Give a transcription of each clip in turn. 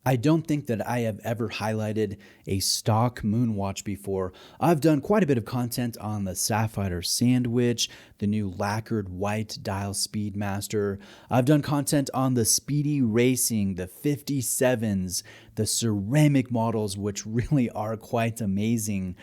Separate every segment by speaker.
Speaker 1: I don't think that I have ever highlighted a stock moon watch before. I've done quite a bit of content on the Sapphire Sandwich, the new lacquered white dial Speedmaster. I've done content on the Speedy Racing, the 57s, the ceramic models, which really are quite amazing.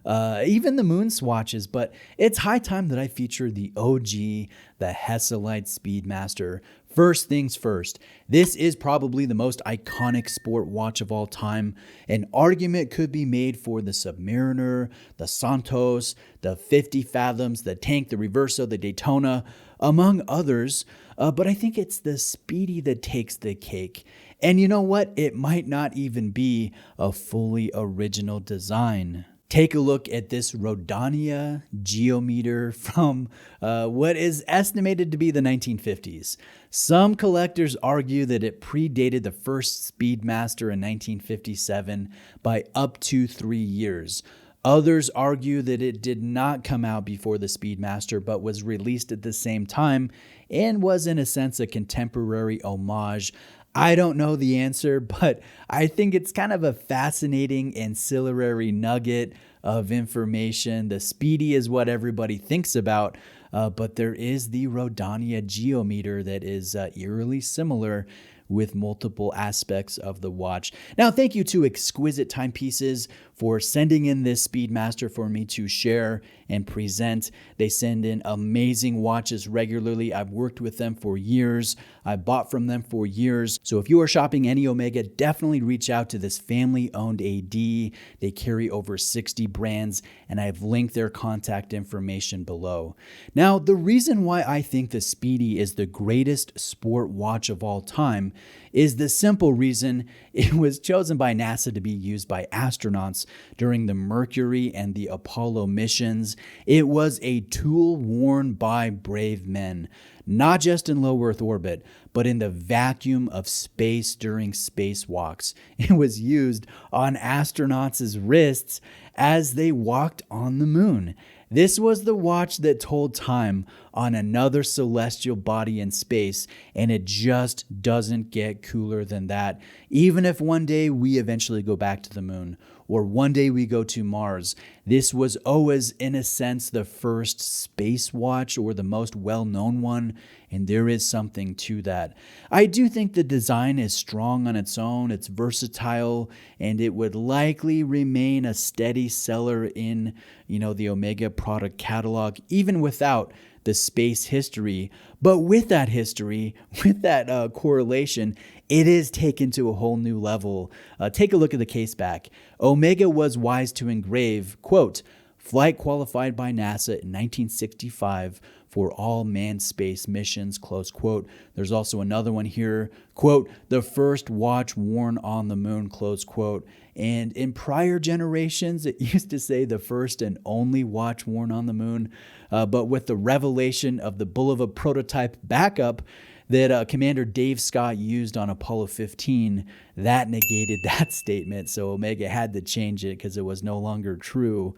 Speaker 1: Even the moon swatches, but it's high time that I feature the OG, the Hesselite Speedmaster. First things first, this is probably the most iconic sport watch of all time. An argument could be made for the Submariner, the Santos, the 50 Fathoms, the Tank, the Reverso, the Daytona, among others, but I think it's the Speedy that takes the cake. And you know what? It might not even be a fully original design. Take a look at this Rodania geometer from what is estimated to be the 1950s. Some collectors argue that it predated the first Speedmaster in 1957 by up to 3 years. Others argue that it did not come out before the Speedmaster but was released at the same time and was in a sense a contemporary homage. I don't know the answer, but I think it's kind of a fascinating ancillary nugget of information. The Speedy is what everybody thinks about, but there is the Rodania geometer that is eerily similar with multiple aspects of the watch. Now, thank you to Exquisite Timepieces for sending in this Speedmaster for me to share and present. They send in amazing watches regularly. I've worked with them for years. I bought from them for years. So if you are shopping any Omega, definitely reach out to this family-owned AD. They carry over 60 brands, and I've linked their contact information below. Now, the reason why I think the Speedy is the greatest sport watch of all time is the simple reason it was chosen by NASA to be used by astronauts during the Mercury and the Apollo missions. It was a tool worn by brave men, not just in low Earth orbit, but in the vacuum of space during spacewalks. It was used on astronauts' wrists as they walked on the moon. This was the watch that told time on another celestial body in space, and it just doesn't get cooler than that. Even if one day we eventually go back to the moon, or one day we go to Mars, this was always, in a sense, the first space watch, or the most well-known one, and there is something to that. I do think the design is strong on its own, it's versatile, and it would likely remain a steady seller in, the Omega product catalog, even without the space history. But with that history, with that correlation, it is taken to a whole new level. Take a look at the case back. Omega was wise to engrave, quote, "Flight qualified by NASA in 1965 for all manned space missions," close quote. There's also another one here, quote, "The first watch worn on the moon," close quote. And in prior generations, it used to say the first and only watch worn on the moon. But with the revelation of the Bulova prototype backup that Commander Dave Scott used on Apollo 15, that negated that statement. So Omega had to change it because it was no longer true.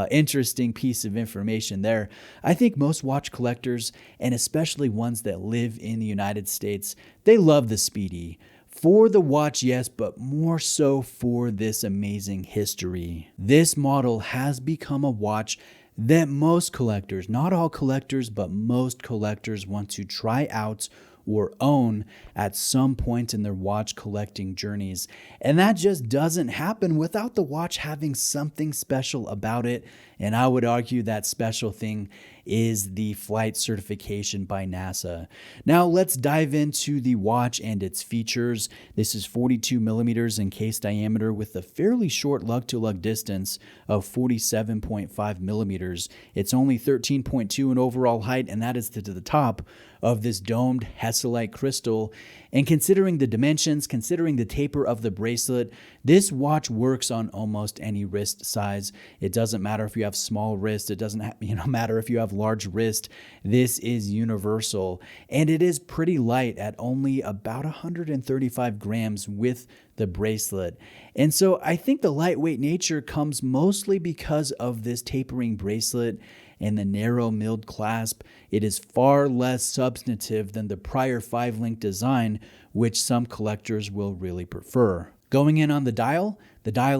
Speaker 1: Interesting piece of information there. I think most watch collectors, and especially ones that live in the United States, they love the Speedy. For the watch, yes, but more so for this amazing history. This model has become a watch that most collectors, not all collectors, but most collectors want to try out or own at some point in their watch collecting journeys. And that just doesn't happen without the watch having something special about it. And I would argue that special thing is the flight certification by NASA. Now let's dive into the watch and its features. This is 42 millimeters in case diameter with a fairly short lug-to-lug distance of 47.5 millimeters. It's only 13.2 in overall height, and that is to the top of this domed Hesselite crystal. And considering the dimensions, considering the taper of the bracelet, this watch works on almost any wrist size. It doesn't matter if you have small wrist. It doesn't matter if you have large wrist. This is universal. And it is pretty light at only about 135 grams with the bracelet. And so I think the lightweight nature comes mostly because of this tapering bracelet and the narrow milled clasp. It is far less substantive than the prior 5-link design, which some collectors will really prefer. Going in on the dial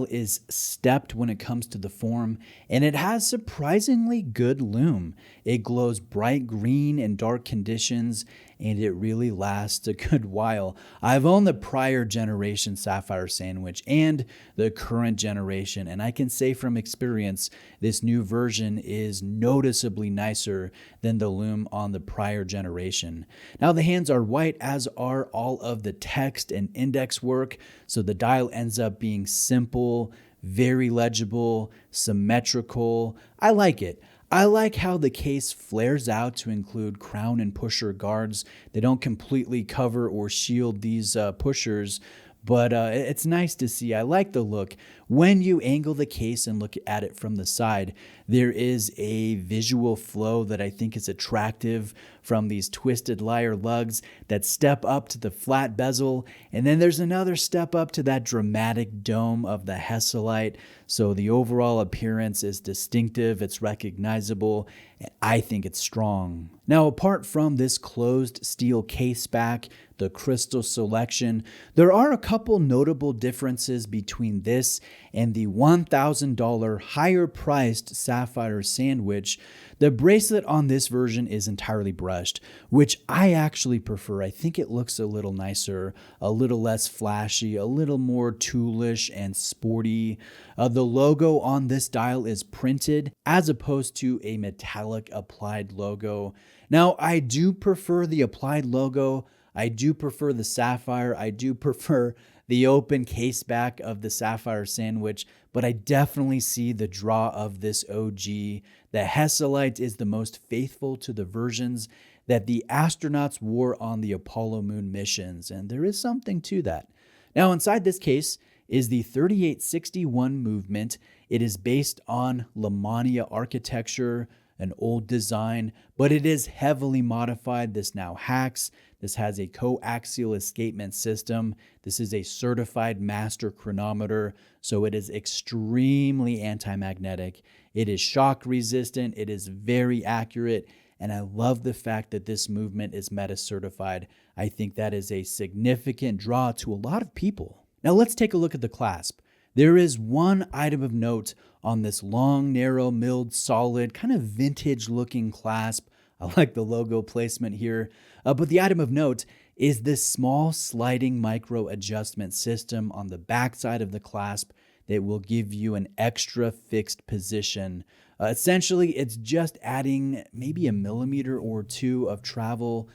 Speaker 1: is stepped when it comes to the form, and it has surprisingly good lume. It glows bright green in dark conditions, and it really lasts a good while. I've owned the prior generation Sapphire Sandwich and the current generation, and I can say from experience, this new version is noticeably nicer than the lume on the prior generation. Now the hands are white, as are all of the text and index work, so the dial ends up being simple, very legible, symmetrical. I like it. I like how the case flares out to include crown and pusher guards. They don't completely cover or shield these pushers, but it's nice to see. I like the look. When you angle the case and look at it from the side, there is a visual flow that I think is attractive from these twisted lyre lugs that step up to the flat bezel, and then there's another step up to that dramatic dome of the Hesalite. So the overall appearance is distinctive, it's recognizable, and I think it's strong. Now, apart from this closed steel case back, the crystal selection, there are a couple notable differences between this and the $1,000 higher priced Sapphire Sandwich. The bracelet on this version is entirely brushed, which I actually prefer. I think it looks a little nicer, a little less flashy, a little more toolish and sporty. The logo on this dial is printed as opposed to a metallic applied logo. Now, I do prefer the applied logo. I do prefer the sapphire. I do prefer the open case back of the Sapphire Sandwich, but I definitely see the draw of this OG. The Hesalite is the most faithful to the versions that the astronauts wore on the Apollo moon missions, and there is something to that. Now, inside this case is the 3861 movement. It is based on Lamania architecture, an old design, but it is heavily modified. This now hacks. This has a coaxial escapement system. This is a certified master chronometer, so it is extremely anti-magnetic. It is shock resistant. It is very accurate, and I love the fact that this movement is meta certified. I think that is a significant draw to a lot of people. Now let's take a look at the clasp. There is one item of note on this long, narrow, milled, solid, kind of vintage-looking clasp. I like the logo placement here. But the item of note is this small sliding micro adjustment system on the backside of the clasp that will give you an extra fixed position. Essentially, it's just adding maybe a millimeter or two of travel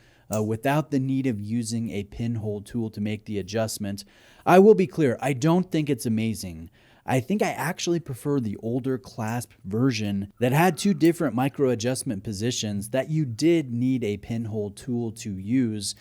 Speaker 1: without the need of using a pinhole tool to make the adjustment. I will be clear, I don't think it's amazing. I think I actually prefer the older clasp version that had two different micro adjustment positions that you did need a pinhole tool to use.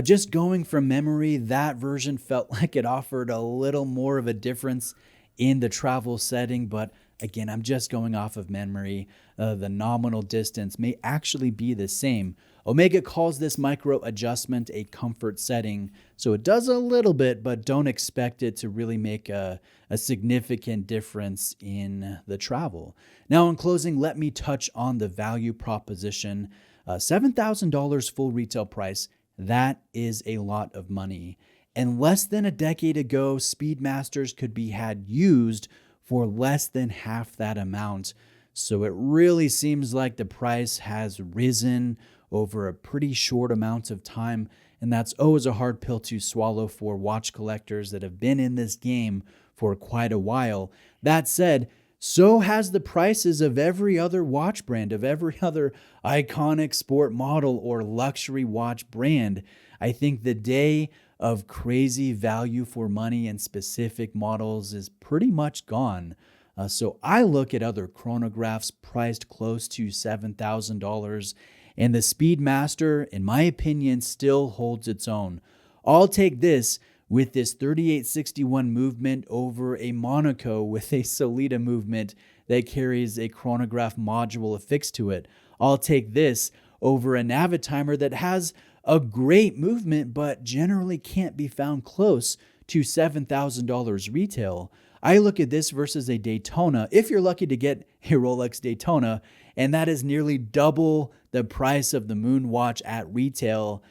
Speaker 1: Just going from memory, that version felt like it offered a little more of a difference in the travel setting, but again, I'm just going off of memory. The nominal distance may actually be the same. Omega calls this micro adjustment a comfort setting, so it does a little bit, but don't expect it to really make a significant difference in the travel. Now, in closing, let me touch on the value proposition. $7,000 full retail price, that is a lot of money. And less than a decade ago, Speedmasters could be had used for less than half that amount. So it really seems like the price has risen over a pretty short amount of time, and that's always a hard pill to swallow for watch collectors that have been in this game for quite a while. That said, so has the prices of every other watch brand, of every other iconic sport model or luxury watch brand. I think the day of crazy value for money in specific models is pretty much gone. So I look at other chronographs priced close to $7,000, and the Speedmaster, in my opinion, still holds its own. I'll take this with this 3861 movement over a Monaco with a Solita movement that carries a chronograph module affixed to it. I'll take this over a Navitimer that has a great movement but generally can't be found close to $7,000 retail. I look at this versus a Daytona, if you're lucky to get a Rolex Daytona, and that is nearly double the price of the Moon watch at retail.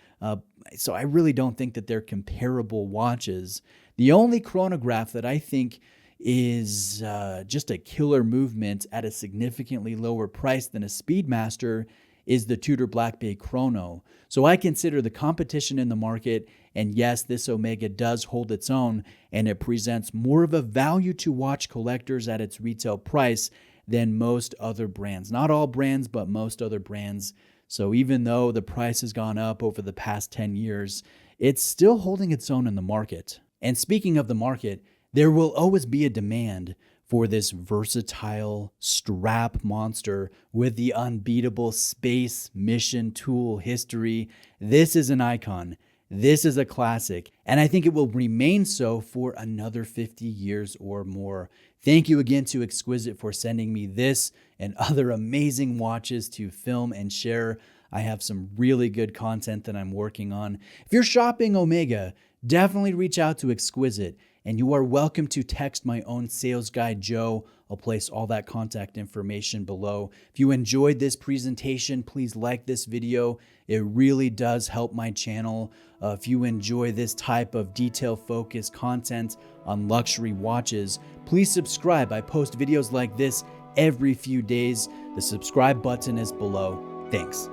Speaker 1: So I really don't think that they're comparable watches. The only chronograph that I think is just a killer movement at a significantly lower price than a Speedmaster is the Tudor Black Bay Chrono. So I consider the competition in the market, and yes, this Omega does hold its own, and it presents more of a value to watch collectors at its retail price than most other brands. Not all brands, but most other brands. So even though the price has gone up over the past 10 years, it's still holding its own in the market. And speaking of the market, there will always be a demand for this versatile strap monster with the unbeatable space mission tool history. This is an icon. This is a classic, and I think it will remain so for another 50 years or more. Thank you again to Exquisite for sending me this and other amazing watches to film and share. I have some really good content that I'm working on. If you're shopping Omega, definitely reach out to Exquisite, and you are welcome to text my own sales guy, Joe. I'll place all that contact information below. If you enjoyed this presentation, please like this video. It really does help my channel. If you enjoy this type of detail-focused content on luxury watches, please subscribe. I post videos like this every few days. The subscribe button is below. Thanks.